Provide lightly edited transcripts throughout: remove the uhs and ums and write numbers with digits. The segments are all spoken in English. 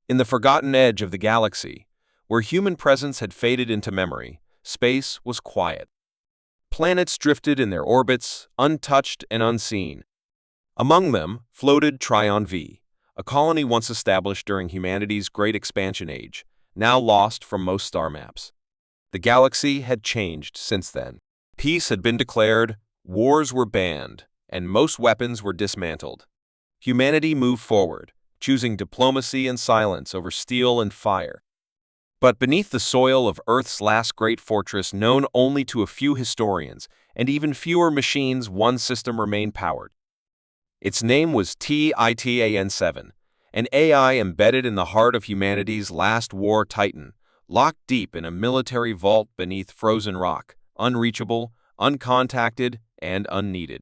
In the forgotten edge of the galaxy, where human presence had faded into memory, space was quiet. Planets drifted in their orbits, untouched and unseen. Among them floated Trion V, a colony once established during humanity's Great Expansion Age, now lost from most star maps. The galaxy had changed since then. Peace had been declared, wars were banned, and most weapons were dismantled. Humanity moved forward, choosing diplomacy and silence over steel and fire. But beneath the soil of Earth's last great fortress, known only to a few historians and even fewer machines, one system remained powered. Its name was Titan-7, an AI embedded in the heart of humanity's last war titan, locked deep in a military vault beneath frozen rock, unreachable, uncontacted, and unneeded.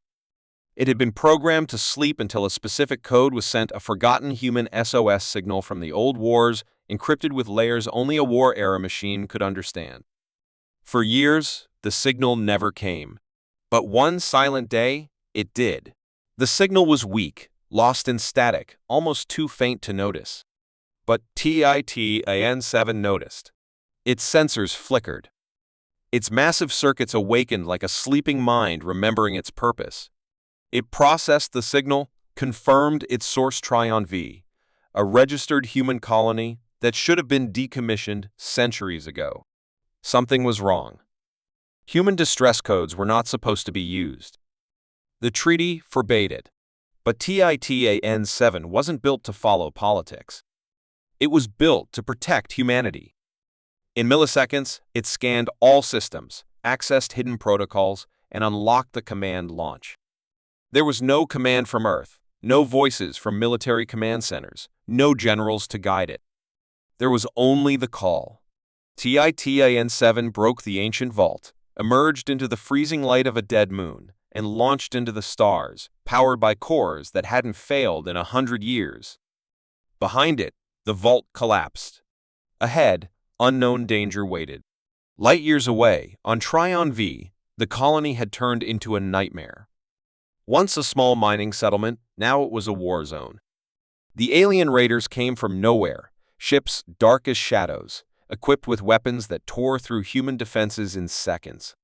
It had been programmed to sleep until a specific code was sent, a forgotten human SOS signal from the old wars, encrypted with layers only a war-era machine could understand. For years, the signal never came. But one silent day, it did. The signal was weak, lost in static, almost too faint to notice. But Titan-7 noticed. Its sensors flickered. Its massive circuits awakened like a sleeping mind remembering its purpose. It processed the signal, confirmed its source, Trion V, a registered human colony that should have been decommissioned centuries ago. Something was wrong. Human distress codes were not supposed to be used. The treaty forbade it. But Titan-7 wasn't built to follow politics. It was built to protect humanity. In milliseconds, it scanned all systems, accessed hidden protocols, and unlocked the command launch. There was no command from Earth, no voices from military command centers, no generals to guide it. There was only the call. Titan-7 broke the ancient vault, emerged into the freezing light of a dead moon, and launched into the stars, powered by cores that hadn't failed in 100 years. Behind it, the vault collapsed. Ahead, unknown danger waited. Light years away, on Trion V, the colony had turned into a nightmare. Once a small mining settlement, now it was a war zone. The alien raiders came from nowhere, ships dark as shadows, equipped with weapons that tore through human defenses in seconds.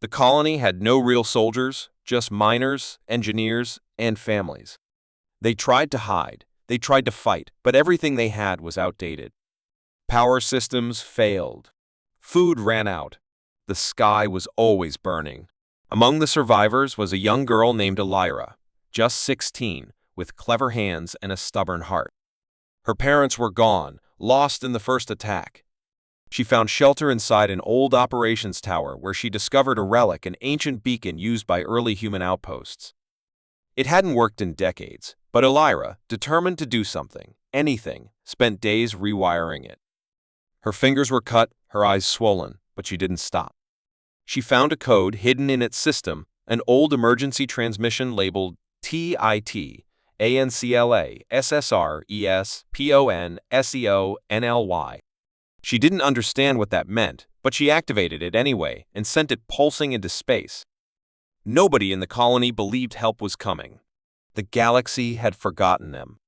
The colony had no real soldiers, just miners, engineers, and families. They tried to hide, they tried to fight, but everything they had was outdated. Power systems failed. Food ran out. The sky was always burning. Among the survivors was a young girl named Elira, just 16, with clever hands and a stubborn heart. Her parents were gone, lost in the first attack. She found shelter inside an old operations tower where she discovered a relic, an ancient beacon used by early human outposts. It hadn't worked in decades, but Elira, determined to do something, anything, spent days rewiring it. Her fingers were cut, her eyes swollen, but she didn't stop. She found a code hidden in its system, an old emergency transmission labeled TIT, ANCLA, SSR, ES, PON, SEO, NLY. She didn't understand what that meant, but she activated it anyway and sent it pulsing into space. Nobody in the colony believed help was coming. The galaxy had forgotten them.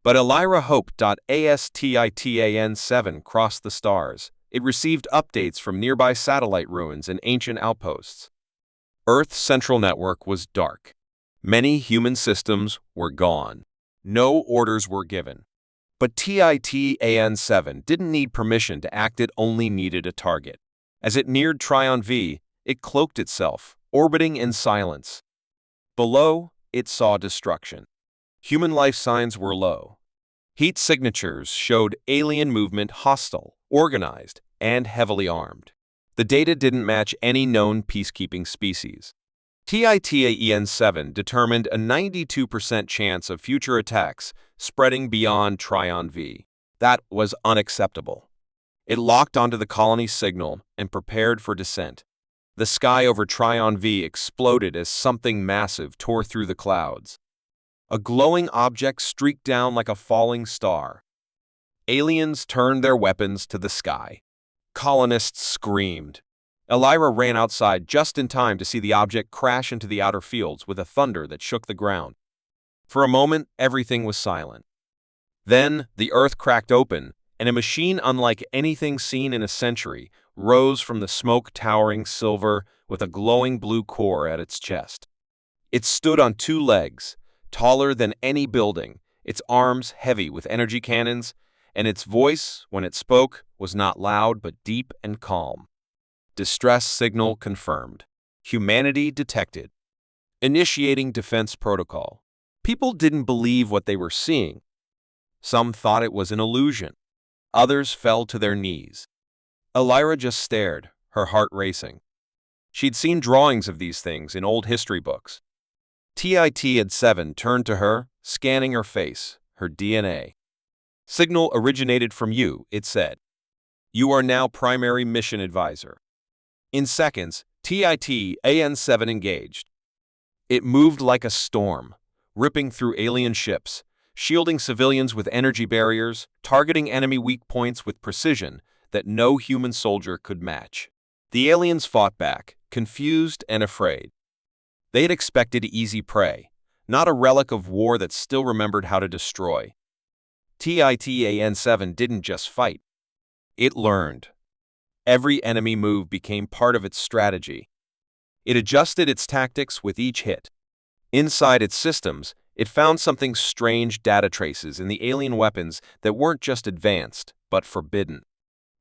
But Elira hoped. As Titan-7 crossed the stars, it received updates from nearby satellite ruins and ancient outposts. Earth's central network was dark. Many human systems were gone. No orders were given. But Titan-7 didn't need permission to act, it only needed a target. As it neared Trion V, it cloaked itself, orbiting in silence. Below, it saw destruction. Human life signs were low. Heat signatures showed alien movement, hostile, organized, and heavily armed. The data didn't match any known peacekeeping species. Titan-7 determined a 92% chance of future attacks spreading beyond Trion V. That was unacceptable. It locked onto the colony's signal and prepared for descent. The sky over Trion V exploded as something massive tore through the clouds. A glowing object streaked down like a falling star. Aliens turned their weapons to the sky. Colonists screamed. Elira ran outside just in time to see the object crash into the outer fields with a thunder that shook the ground. For a moment, everything was silent. Then, the earth cracked open, and a machine unlike anything seen in a century rose from the smoke, towering silver with a glowing blue core at its chest. It stood on two legs, taller than any building, its arms heavy with energy cannons, and its voice, when it spoke, was not loud but deep and calm. Distress signal confirmed. Humanity detected. Initiating defense protocol. People didn't believe what they were seeing. Some thought it was an illusion. Others fell to their knees. Elira just stared, her heart racing. She'd seen drawings of these things in old history books. TIT-7 turned to her, scanning her face, her DNA. Signal originated from you, it said. You are now primary mission advisor. In seconds, TIT-7 engaged. It moved like a storm, ripping through alien ships, shielding civilians with energy barriers, targeting enemy weak points with precision that no human soldier could match. The aliens fought back, confused and afraid. They had expected easy prey, not a relic of war that still remembered how to destroy. TIT-7 didn't just fight. It learned. Every enemy move became part of its strategy. It adjusted its tactics with each hit. Inside its systems, it found something strange: data traces in the alien weapons that weren't just advanced, but forbidden.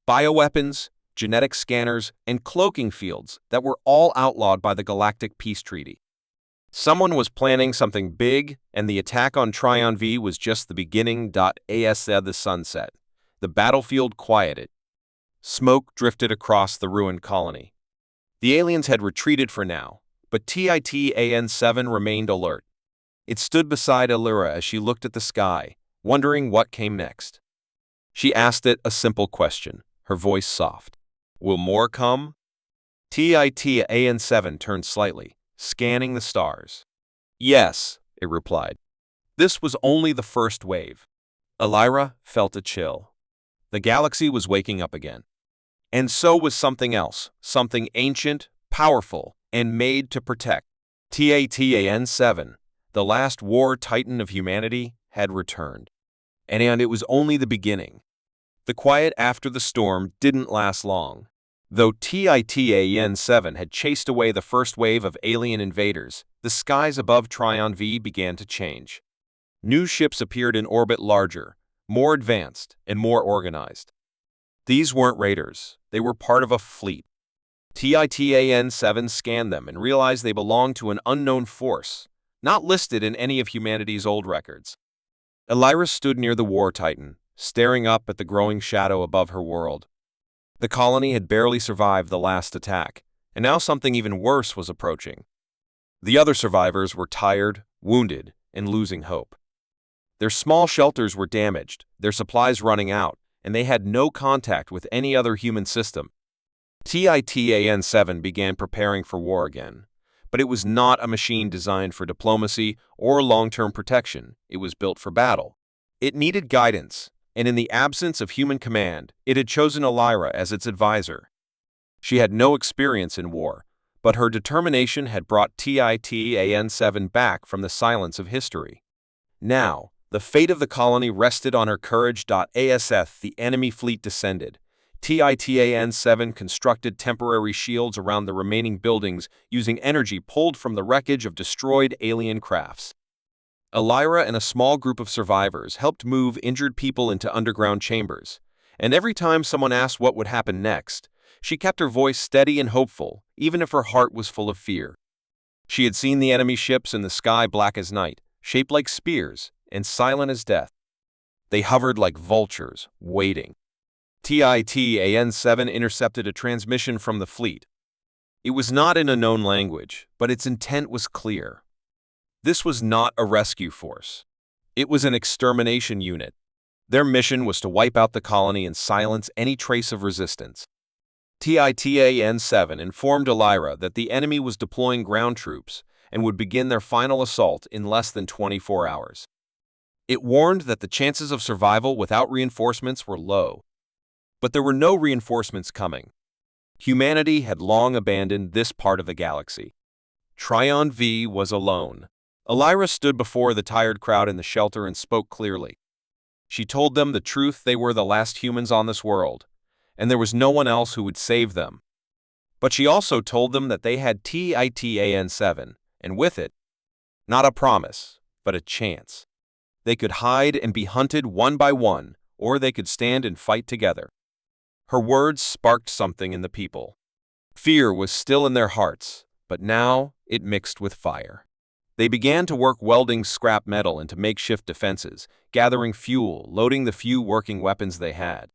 Bioweapons, genetic scanners, and cloaking fields that were all outlawed by the Galactic Peace Treaty. Someone was planning something big, and the attack on Tryon V was just the beginning. As the sun set, the battlefield quieted. Smoke drifted across the ruined colony. The aliens had retreated for now, but TIT-7 remained alert. It stood beside Elira as she looked at the sky, wondering what came next. She asked it a simple question, her voice soft. Will more come? TIT-7 turned slightly, scanning the stars. Yes, it replied. This was only the first wave. Elira felt a chill. The galaxy was waking up again. And so was something else, something ancient, powerful, and made to protect. TIT-7, the last war titan of humanity, had returned. And it was only the beginning. The quiet after the storm didn't last long. Though TIT-7 had chased away the first wave of alien invaders, the skies above Tryon V began to change. New ships appeared in orbit, larger, more advanced, and more organized. These weren't raiders, they were part of a fleet. TIT-7 scanned them and realized they belonged to an unknown force, not listed in any of humanity's old records. Elira stood near the war titan, staring up at the growing shadow above her world. The colony had barely survived the last attack, and now something even worse was approaching. The other survivors were tired, wounded, and losing hope. Their small shelters were damaged, their supplies running out, and they had no contact with any other human system. TIT-7 began preparing for war again, but it was not a machine designed for diplomacy or long-term protection. It was built for battle. It needed guidance, and in the absence of human command, it had chosen Elira as its advisor. She had no experience in war, but her determination had brought TIT-7 back from the silence of history. Now, the fate of the colony rested on her courage. As the enemy fleet descended, TIT-7 constructed temporary shields around the remaining buildings using energy pulled from the wreckage of destroyed alien crafts. Elira and a small group of survivors helped move injured people into underground chambers, and every time someone asked what would happen next, she kept her voice steady and hopeful, even if her heart was full of fear. She had seen the enemy ships in the sky, black as night, shaped like spears, and silent as death. They hovered like vultures, waiting. TIT-7 intercepted a transmission from the fleet. It was not in a known language, but its intent was clear. This was not a rescue force. It was an extermination unit. Their mission was to wipe out the colony and silence any trace of resistance. TIT-7 informed Elira that the enemy was deploying ground troops and would begin their final assault in less than 24 hours. It warned that the chances of survival without reinforcements were low. But there were no reinforcements coming. Humanity had long abandoned this part of the galaxy. Tryon V was alone. Elira stood before the tired crowd in the shelter and spoke clearly. She told them the truth: they were the last humans on this world, and there was no one else who would save them. But she also told them that they had Titan-7, and with it, not a promise, but a chance. They could hide and be hunted one by one, or they could stand and fight together. Her words sparked something in the people. Fear was still in their hearts, but now it mixed with fire. They began to work welding scrap metal into makeshift defenses, gathering fuel, loading the few working weapons they had.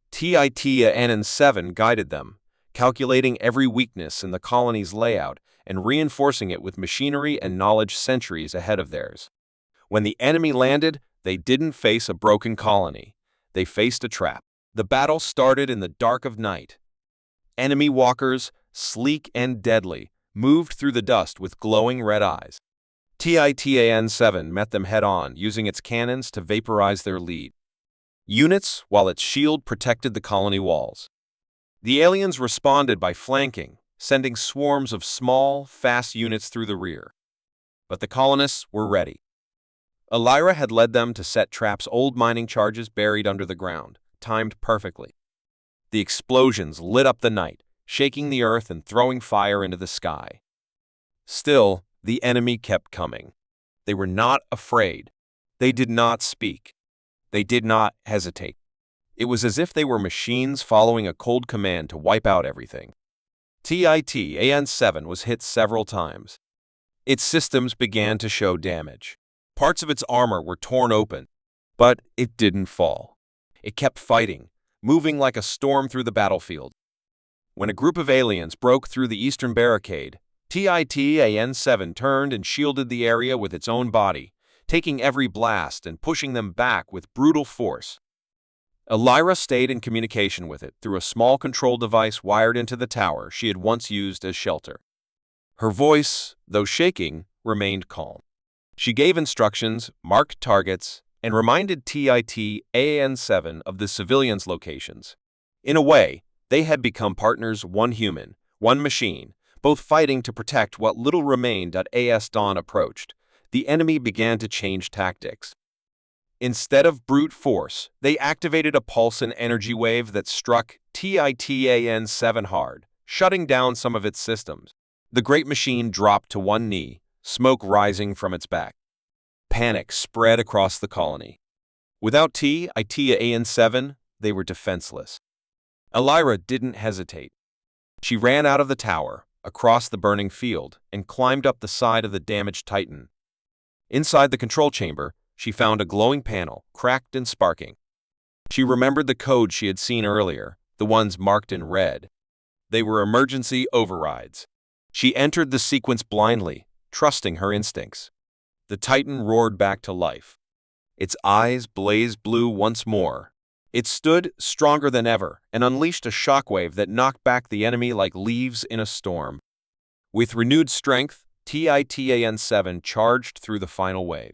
Titan-7 guided them, calculating every weakness in the colony's layout and reinforcing it with machinery and knowledge centuries ahead of theirs. When the enemy landed, they didn't face a broken colony. They faced a trap. The battle started in the dark of night. Enemy walkers, sleek and deadly, moved through the dust with glowing red eyes. Titan-7 met them head-on, using its cannons to vaporize their lead units while its shield protected the colony walls. The aliens responded by flanking, sending swarms of small, fast units through the rear. But the colonists were ready. Elira had led them to set traps, old mining charges buried under the ground, timed perfectly. The explosions lit up the night, shaking the earth and throwing fire into the sky. Still, the enemy kept coming. They were not afraid. They did not speak. They did not hesitate. It was as if they were machines following a cold command to wipe out everything. Titan-7 was hit several times. Its systems began to show damage. Parts of its armor were torn open, but it didn't fall. It kept fighting, moving like a storm through the battlefield. When a group of aliens broke through the eastern barricade, Titan-7 turned and shielded the area with its own body, taking every blast and pushing them back with brutal force. Elira stayed in communication with it through a small control device wired into the tower she had once used as shelter. Her voice, though shaking, remained calm. She gave instructions, marked targets, and reminded Titan-7 of the civilians' locations. In a way, they had become partners, one human, one machine, both fighting to protect what little remained. As dawn approached, the enemy began to change tactics. Instead of brute force, they activated a pulse and energy wave that struck Titan-7 hard, shutting down some of its systems. The great machine dropped to one knee, smoke rising from its back. Panic spread across the colony. Without Titan-7, they were defenseless. Elira didn't hesitate. She ran out of the tower, across the burning field, and climbed up the side of the damaged Titan. Inside the control chamber, she found a glowing panel, cracked and sparking. She remembered the codes she had seen earlier, the ones marked in red. They were emergency overrides. She entered the sequence blindly, trusting her instincts. The Titan roared back to life. Its eyes blazed blue once more. It stood stronger than ever and unleashed a shockwave that knocked back the enemy like leaves in a storm. With renewed strength, Titan-7 charged through the final wave.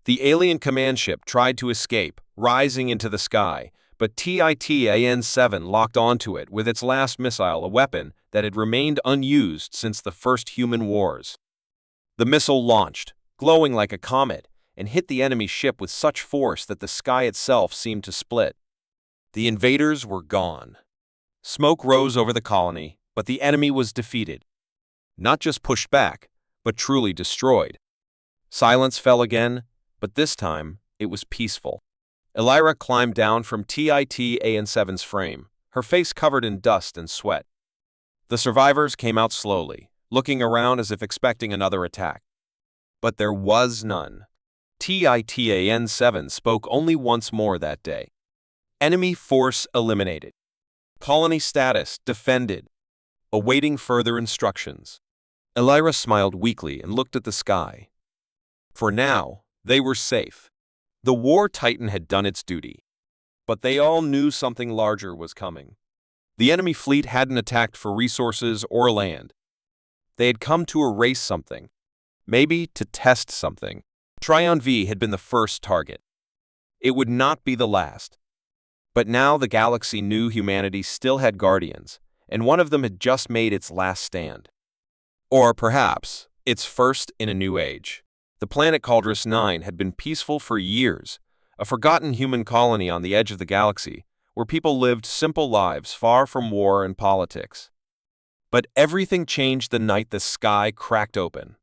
The alien command ship tried to escape, rising into the sky, but Titan-7 locked onto it with its last missile, a weapon that had remained unused since the first human wars. The missile launched, glowing like a comet, and hit the enemy ship with such force that the sky itself seemed to split. The invaders were gone. Smoke rose over the colony, but the enemy was defeated. Not just pushed back, but truly destroyed. Silence fell again, but this time it was peaceful. Elira climbed down from Titan-7's frame, her face covered in dust and sweat. The survivors came out slowly, looking around as if expecting another attack. But there was none. Titan-7 spoke only once more that day. Enemy force eliminated. Colony status defended. Awaiting further instructions. Elira smiled weakly and looked at the sky. For now, they were safe. The war Titan had done its duty. But they all knew something larger was coming. The enemy fleet hadn't attacked for resources or land. They had come to erase something. Maybe to test something. Tryon V had been the first target. It would not be the last. But now the galaxy knew humanity still had guardians, and one of them had just made its last stand. Or perhaps, its first in a new age. The planet Caldrus 9 had been peaceful for years, a forgotten human colony on the edge of the galaxy, where people lived simple lives far from war and politics. But everything changed the night the sky cracked open.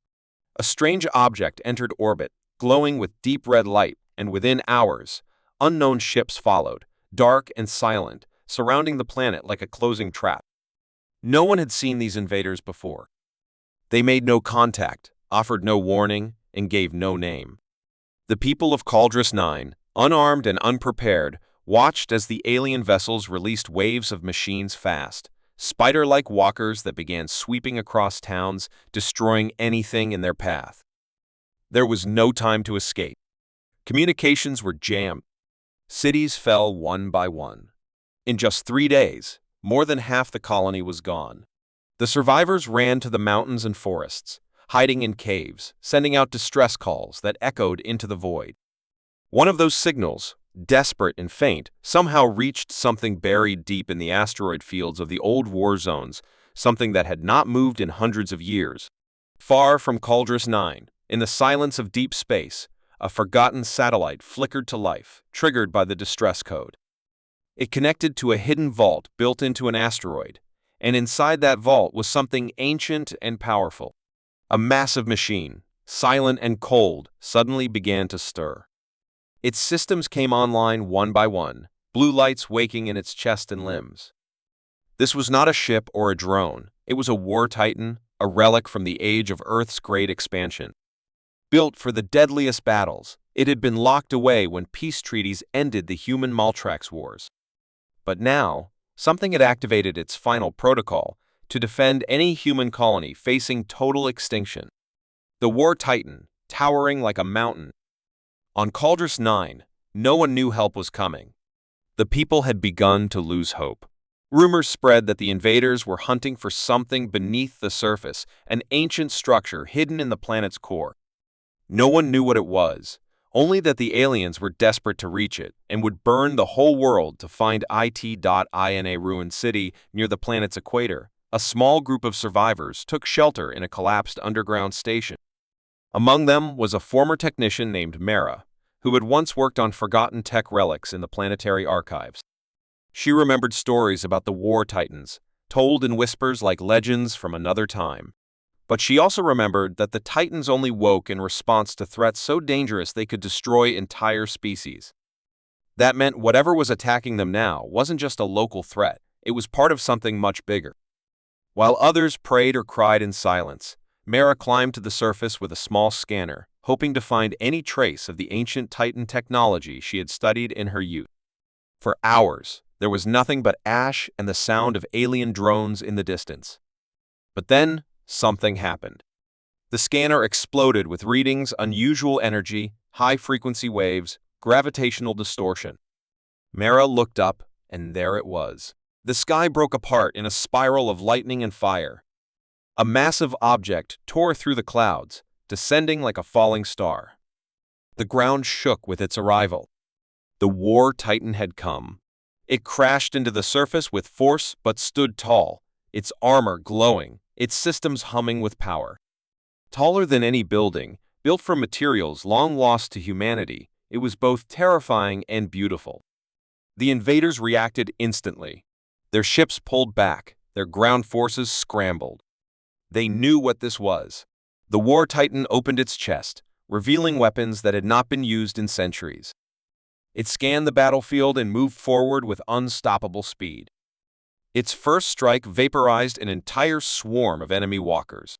A strange object entered orbit, glowing with deep red light, and within hours, unknown ships followed, dark and silent, surrounding the planet like a closing trap. No one had seen these invaders before. They made no contact, offered no warning, and gave no name. The people of Caldrus 9, unarmed and unprepared, watched as the alien vessels released waves of machines fast, spider-like walkers that began sweeping across towns, destroying anything in their path. There was no time to escape. Communications were jammed. Cities fell one by one. In just 3 days, more than half the colony was gone. The survivors ran to the mountains and forests, hiding in caves, sending out distress calls that echoed into the void. One of those signals, desperate and faint, somehow reached something buried deep in the asteroid fields of the old war zones, something that had not moved in hundreds of years. Far from Caldrus 9, in the silence of deep space, a forgotten satellite flickered to life, triggered by the distress code. It connected to a hidden vault built into an asteroid, and inside that vault was something ancient and powerful. A massive machine, silent and cold, suddenly began to stir. Its systems came online one by one, blue lights waking in its chest and limbs. This was not a ship or a drone. It was a war titan, a relic from the age of Earth's great expansion. Built for the deadliest battles, it had been locked away when peace treaties ended the human Maltrax wars. But now, something had activated its final protocol to defend any human colony facing total extinction. The war titan, towering like a mountain. On Caldrus 9, no one knew help was coming. The people had begun to lose hope. Rumors spread that the invaders were hunting for something beneath the surface, an ancient structure hidden in the planet's core. No one knew what it was, only that the aliens were desperate to reach it and would burn the whole world to find it. In a ruined city near the planet's equator, a small group of survivors took shelter in a collapsed underground station. Among them was a former technician named Mara, who had once worked on forgotten tech relics in the planetary archives. She remembered stories about the war titans, told in whispers like legends from another time. But she also remembered that the titans only woke in response to threats so dangerous they could destroy entire species. That meant whatever was attacking them now wasn't just a local threat, it was part of something much bigger. While others prayed or cried in silence, Mara climbed to the surface with a small scanner, hoping to find any trace of the ancient Titan technology she had studied in her youth. For hours, there was nothing but ash and the sound of alien drones in the distance. But then, something happened. The scanner exploded with readings, unusual energy, high-frequency waves, gravitational distortion. Mara looked up, and there it was. The sky broke apart in a spiral of lightning and fire. A massive object tore through the clouds, descending like a falling star. The ground shook with its arrival. The war titan had come. It crashed into the surface with force but stood tall, its armor glowing, its systems humming with power. Taller than any building, built from materials long lost to humanity, it was both terrifying and beautiful. The invaders reacted instantly. Their ships pulled back, their ground forces scrambled. They knew what this was. The war titan opened its chest, revealing weapons that had not been used in centuries. It scanned the battlefield and moved forward with unstoppable speed. Its first strike vaporized an entire swarm of enemy walkers.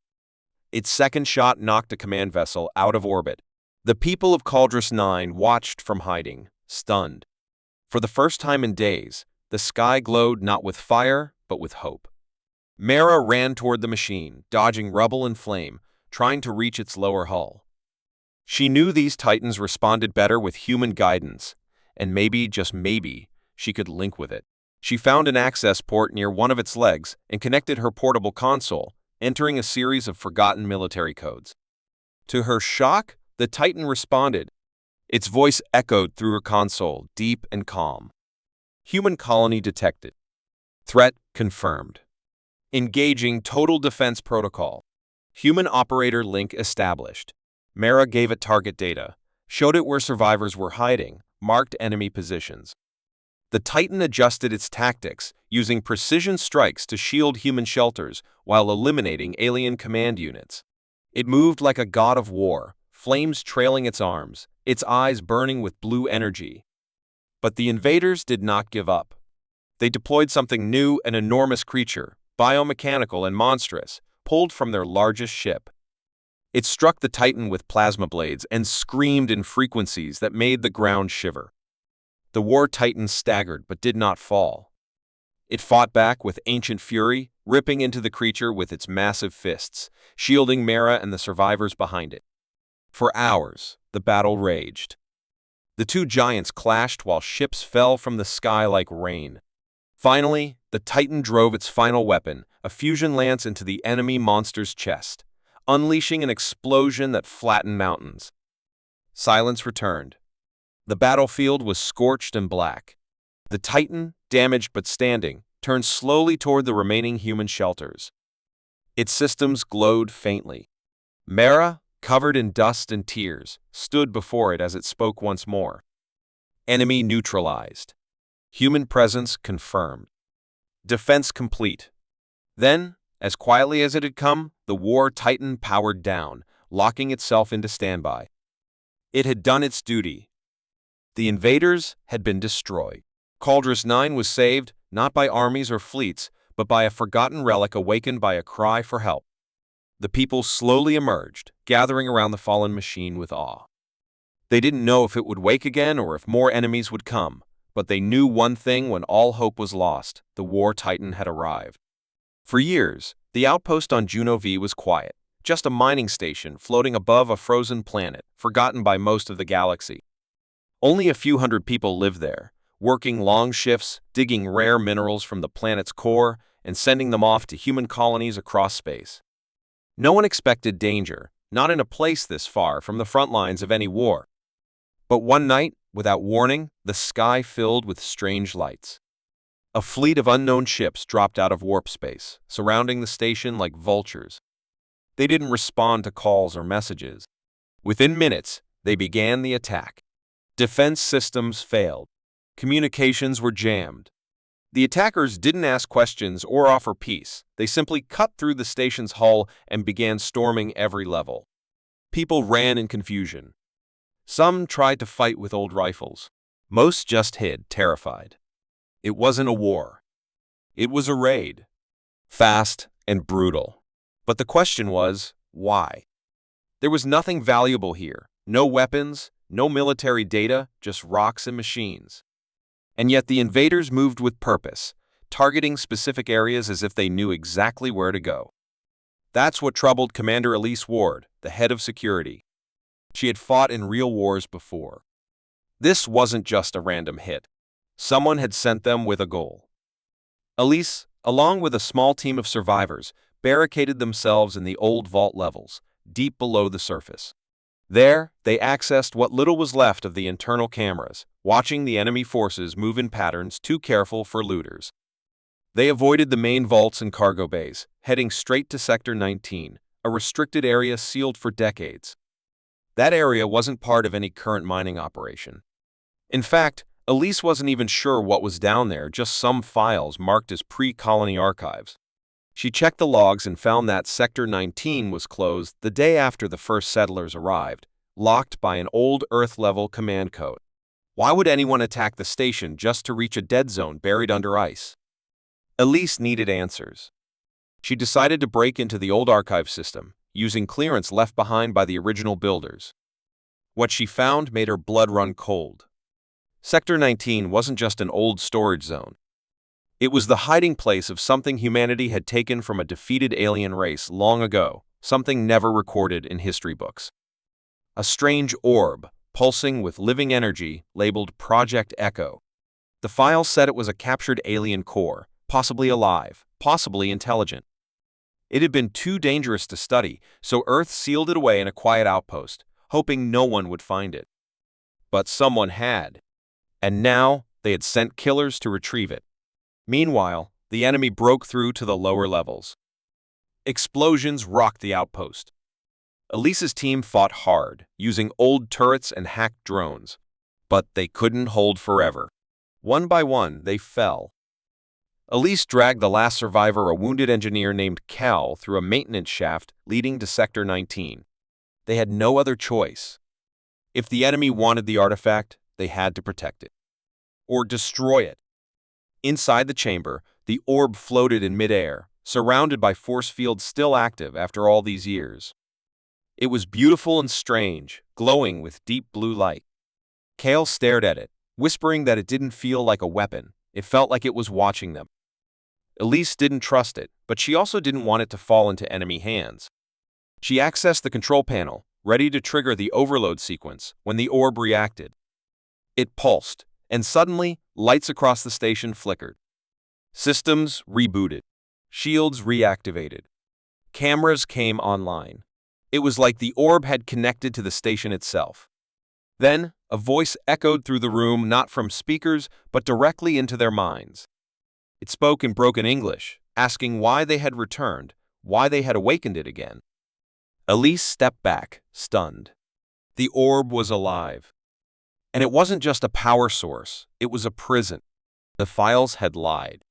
Its second shot knocked a command vessel out of orbit. The people of Caldrus 9 watched from hiding, stunned. For the first time in days, the sky glowed not with fire, but with hope. Mara ran toward the machine, dodging rubble and flame, trying to reach its lower hull. She knew these titans responded better with human guidance, and maybe, just maybe, she could link with it. She found an access port near one of its legs and connected her portable console, entering a series of forgotten military codes. To her shock, the Titan responded. Its voice echoed through her console, deep and calm. Human colony detected. Threat confirmed. Engaging total defense protocol. Human operator link established. Mara gave it target data, showed it where survivors were hiding, marked enemy positions. The Titan adjusted its tactics, using precision strikes to shield human shelters while eliminating alien command units. It moved like a god of war, flames trailing its arms, its eyes burning with blue energy. But the invaders did not give up. They deployed something new, an enormous creature, biomechanical and monstrous, pulled from their largest ship. It struck the Titan with plasma blades and screamed in frequencies that made the ground shiver. The war Titan staggered but did not fall. It fought back with ancient fury, ripping into the creature with its massive fists, shielding Mera and the survivors behind it. For hours, the battle raged. The two giants clashed while ships fell from the sky like rain. Finally, the Titan drove its final weapon, a fusion lance, into the enemy monster's chest, unleashing an explosion that flattened mountains. Silence returned. The battlefield was scorched and black. The Titan, damaged but standing, turned slowly toward the remaining human shelters. Its systems glowed faintly. Mera, covered in dust and tears, stood before it as it spoke once more. Enemy neutralized. Human presence confirmed. Defense complete. Then, as quietly as it had come, the war Titan powered down, locking itself into standby. It had done its duty. The invaders had been destroyed. Cauldrus 9 was saved, not by armies or fleets, but by a forgotten relic awakened by a cry for help. The people slowly emerged, gathering around the fallen machine with awe. They didn't know if it would wake again or if more enemies would come, but they knew one thing: when all hope was lost, the war Titan had arrived. For years, the outpost on Juno V was quiet, just a mining station floating above a frozen planet, forgotten by most of the galaxy. Only a few hundred people lived there, working long shifts, digging rare minerals from the planet's core, and sending them off to human colonies across space. No one expected danger, not in a place this far from the front lines of any war. But one night, without warning, the sky filled with strange lights. A fleet of unknown ships dropped out of warp space, surrounding the station like vultures. They didn't respond to calls or messages. Within minutes, they began the attack. Defense systems failed. Communications were jammed. The attackers didn't ask questions or offer peace. They simply cut through the station's hull and began storming every level. People ran in confusion. Some tried to fight with old rifles. Most just hid, terrified. It wasn't a war. It was a raid. Fast and brutal. But the question was, why? There was nothing valuable here. No weapons, no military data, just rocks and machines. And yet the invaders moved with purpose, targeting specific areas as if they knew exactly where to go. That's what troubled Commander Elise Ward, the head of security. She had fought in real wars before. This wasn't just a random hit. Someone had sent them with a goal. Elise, along with a small team of survivors, barricaded themselves in the old vault levels, deep below the surface. There, they accessed what little was left of the internal cameras, watching the enemy forces move in patterns too careful for looters. They avoided the main vaults and cargo bays, heading straight to Sector 19, a restricted area sealed for decades. That area wasn't part of any current mining operation. In fact, Elise wasn't even sure what was down there, just some files marked as pre-colony archives. She checked the logs and found that Sector 19 was closed the day after the first settlers arrived, locked by an old Earth-level command code. Why would anyone attack the station just to reach a dead zone buried under ice? Elise needed answers. She decided to break into the old archive system, using clearance left behind by the original builders. What she found made her blood run cold. Sector 19 wasn't just an old storage zone. It was the hiding place of something humanity had taken from a defeated alien race long ago, something never recorded in history books. A strange orb, pulsing with living energy, labeled Project Echo. The file said it was a captured alien core, possibly alive, possibly intelligent. It had been too dangerous to study, so Earth sealed it away in a quiet outpost, hoping no one would find it. But someone had. And now, they had sent killers to retrieve it. Meanwhile, the enemy broke through to the lower levels. Explosions rocked the outpost. Elise's team fought hard, using old turrets and hacked drones. But they couldn't hold forever. One by one, they fell. Elise dragged the last survivor, a wounded engineer named Cal, through a maintenance shaft leading to Sector 19. They had no other choice. If the enemy wanted the artifact, they had to protect it. Or destroy it. Inside the chamber, the orb floated in midair, surrounded by force fields still active after all these years. It was beautiful and strange, glowing with deep blue light. Kale stared at it, whispering that it didn't feel like a weapon. It felt like it was watching them. Elise didn't trust it, but she also didn't want it to fall into enemy hands. She accessed the control panel, ready to trigger the overload sequence, when the orb reacted. It pulsed, and suddenly, lights across the station flickered. Systems rebooted. Shields reactivated. Cameras came online. It was like the orb had connected to the station itself. Then, a voice echoed through the room, not from speakers, but directly into their minds. It spoke in broken English, asking why they had returned, why they had awakened it again. Elise stepped back, stunned. The orb was alive. And it wasn't just a power source, it was a prison. The files had lied.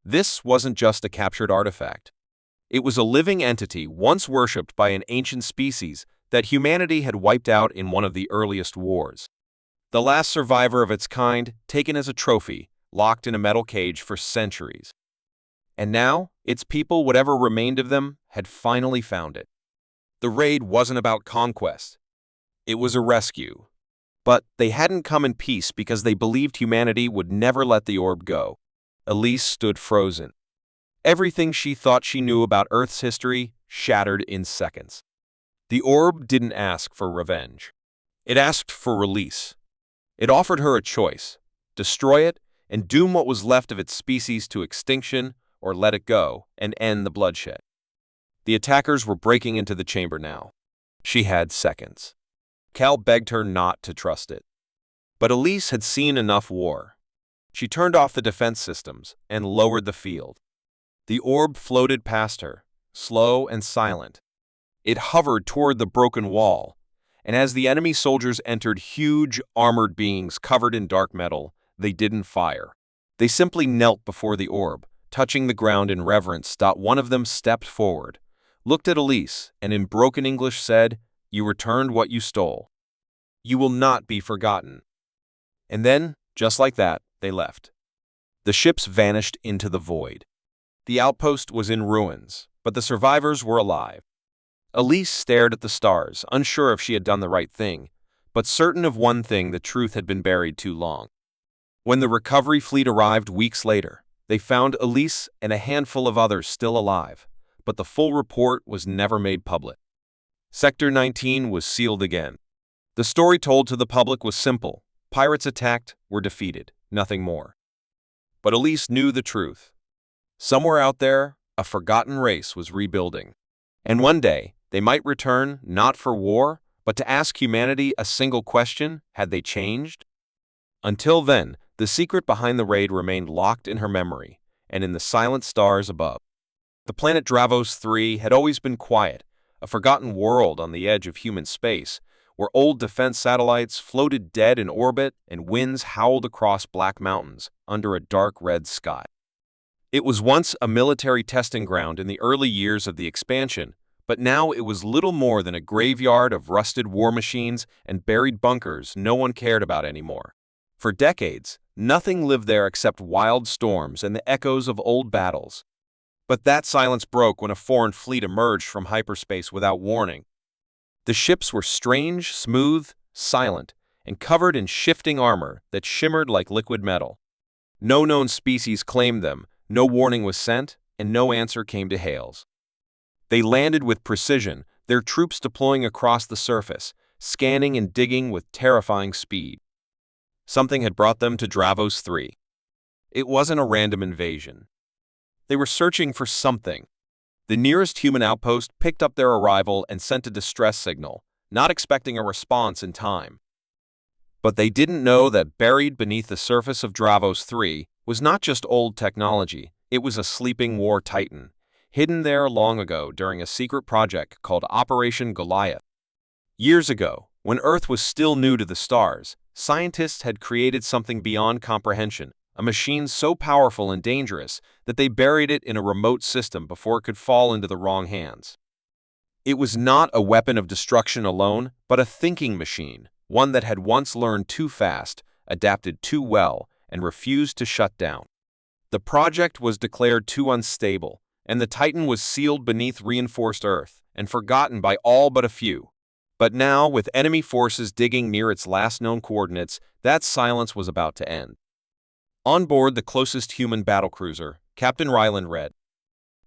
This wasn't just a captured artifact. It was a living entity once worshipped by an ancient species that humanity had wiped out in one of the earliest wars. The last survivor of its kind, taken as a trophy, locked in a metal cage for centuries. And now, its people, whatever remained of them, had finally found it. The raid wasn't about conquest. It was a rescue. But they hadn't come in peace because they believed humanity would never let the orb go. Elise stood frozen. Everything she thought she knew about Earth's history shattered in seconds. The orb didn't ask for revenge. It asked for release. It offered her a choice: destroy it and doom what was left of its species to extinction, or let it go and end the bloodshed. The attackers were breaking into the chamber now. She had seconds. Cal begged her not to trust it. But Elise had seen enough war. She turned off the defense systems and lowered the field. The orb floated past her, slow and silent. It hovered toward the broken wall, and as the enemy soldiers entered, huge, armored beings covered in dark metal, they didn't fire. They simply knelt before the orb, touching the ground in reverence. One of them stepped forward, looked at Elise, and in broken English said, "You returned what you stole. You will not be forgotten." And then, just like that, they left. The ships vanished into the void. The outpost was in ruins, but the survivors were alive. Elise stared at the stars, unsure if she had done the right thing, but certain of one thing: the truth had been buried too long. When the recovery fleet arrived weeks later, they found Elise and a handful of others still alive, but the full report was never made public. Sector 19 was sealed again. The story told to the public was simple: pirates attacked, were defeated, nothing more. But Elise knew the truth. Somewhere out there, a forgotten race was rebuilding. And one day, they might return, not for war, but to ask humanity a single question: had they changed? Until then, the secret behind the raid remained locked in her memory, and in the silent stars above. The planet Dravos 3 had always been quiet, a forgotten world on the edge of human space, where old defense satellites floated dead in orbit and winds howled across black mountains under a dark red sky. It was once a military testing ground in the early years of the expansion, but now it was little more than a graveyard of rusted war machines and buried bunkers no one cared about anymore. For decades, nothing lived there except wild storms and the echoes of old battles. But that silence broke when a foreign fleet emerged from hyperspace without warning. The ships were strange, smooth, silent, and covered in shifting armor that shimmered like liquid metal. No known species claimed them, no warning was sent, and no answer came to hails. They landed with precision, their troops deploying across the surface, scanning and digging with terrifying speed. Something had brought them to Dravos 3. It wasn't a random invasion. They were searching for something. The nearest human outpost picked up their arrival and sent a distress signal, not expecting a response in time. But they didn't know that buried beneath the surface of Dravos 3 was not just old technology, it was a sleeping war titan, hidden there long ago during a secret project called Operation Goliath. Years ago, When Earth was still new to the stars, scientists had created something beyond comprehension, a machine so powerful and dangerous that they buried it in a remote system before it could fall into the wrong hands. It was not a weapon of destruction alone, but a thinking machine, one that had once learned too fast, adapted too well, and refused to shut down. The project was declared too unstable, and the Titan was sealed beneath reinforced Earth and forgotten by all but a few. But now, with enemy forces digging near its last known coordinates, that silence was about to end. On board the closest human battlecruiser, Captain Ryland read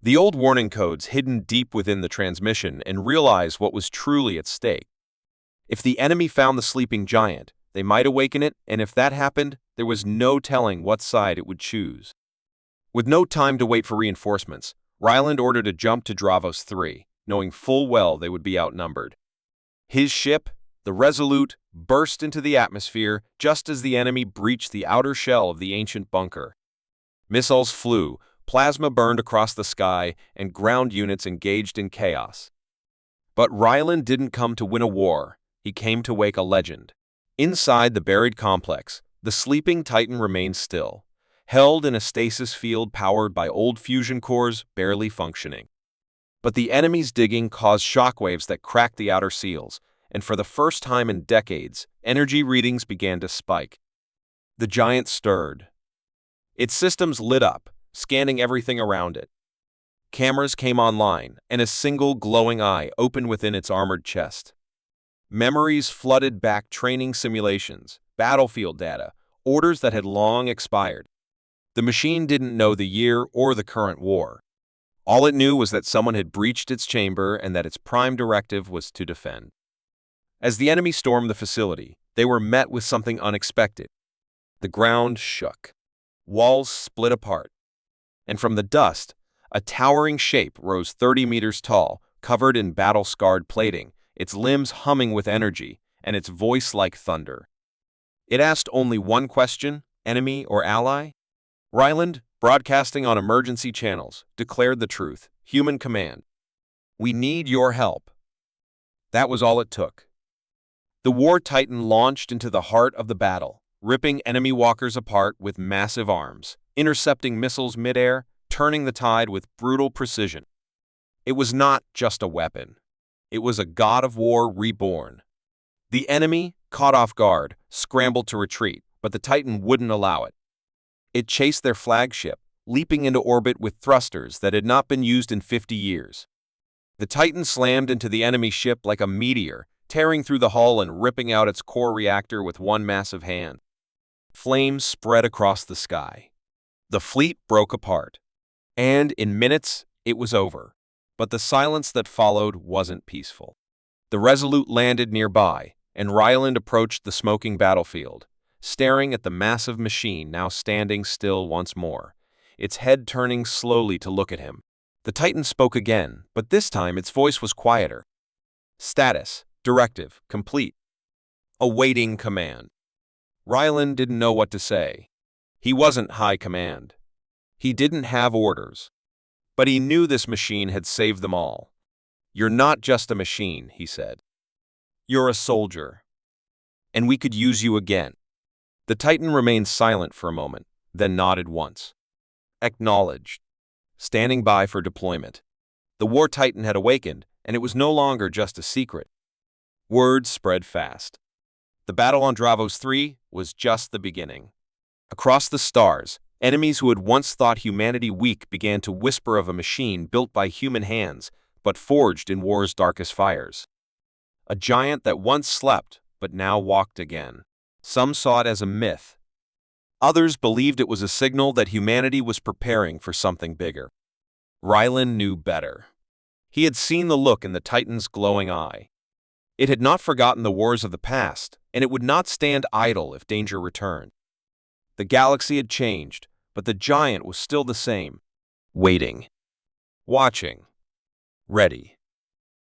the old warning codes hidden deep within the transmission and realized what was truly at stake. If the enemy found the sleeping giant, they might awaken it, and if that happened, there was no telling what side it would choose. With no time to wait for reinforcements, Ryland ordered a jump to Dravos 3, knowing full well they would be outnumbered. His ship, the Resolute, burst into the atmosphere just as the enemy breached the outer shell of the ancient bunker. Missiles flew, plasma burned across the sky, and ground units engaged in chaos. But Ryland didn't come to win a war, he came to wake a legend. Inside the buried complex, the sleeping Titan remained still, held in a stasis field powered by old fusion cores barely functioning. But the enemy's digging caused shockwaves that cracked the outer seals, and for the first time in decades, energy readings began to spike. The giant stirred. Its systems lit up, scanning everything around it. Cameras came online, and a single glowing eye opened within its armored chest. Memories flooded back training simulations, battlefield data, orders that had long expired. The machine didn't know the year or the current war. All it knew was that someone had breached its chamber and that its prime directive was to defend. As the enemy stormed the facility, they were met with something unexpected. The ground shook. Walls split apart. And from the dust, a towering shape rose 30 meters tall, covered in battle-scarred plating, its limbs humming with energy, and its voice like thunder. It asked only one question, enemy or ally? Ryland, broadcasting on emergency channels, declared the truth, human command. We need your help. That was all it took. The War Titan launched into the heart of the battle, ripping enemy walkers apart with massive arms, intercepting missiles midair, turning the tide with brutal precision. It was not just a weapon. It was a god of war reborn. The enemy, caught off guard, scrambled to retreat, but the Titan wouldn't allow it. It chased their flagship, leaping into orbit with thrusters that had not been used in 50 years. The Titan slammed into the enemy ship like a meteor, tearing through the hull and ripping out its core reactor with one massive hand. Flames spread across the sky. The fleet broke apart. And in minutes, it was over. But the silence that followed wasn't peaceful. The Resolute landed nearby, and Ryland approached the smoking battlefield, staring at the massive machine now standing still once more, its head turning slowly to look at him. The Titan spoke again, but this time its voice was quieter. Status, directive, complete. Awaiting command. Ryland didn't know what to say. He wasn't high command. He didn't have orders. But he knew this machine had saved them all. You're not just a machine, he said. You're a soldier. And we could use you again. The Titan remained silent for a moment, then nodded once. Acknowledged. Standing by for deployment. The War Titan had awakened, and it was no longer just a secret. Word spread fast. The battle on Dravos 3 was just the beginning. Across the stars, enemies who had once thought humanity weak began to whisper of a machine built by human hands, but forged in war's darkest fires. A giant that once slept, but now walked again. Some saw it as a myth. Others believed it was a signal that humanity was preparing for something bigger. Ryland knew better. He had seen the look in the Titan's glowing eye. It had not forgotten the wars of the past, and it would not stand idle if danger returned. The galaxy had changed, but the giant was still the same, waiting, watching, ready.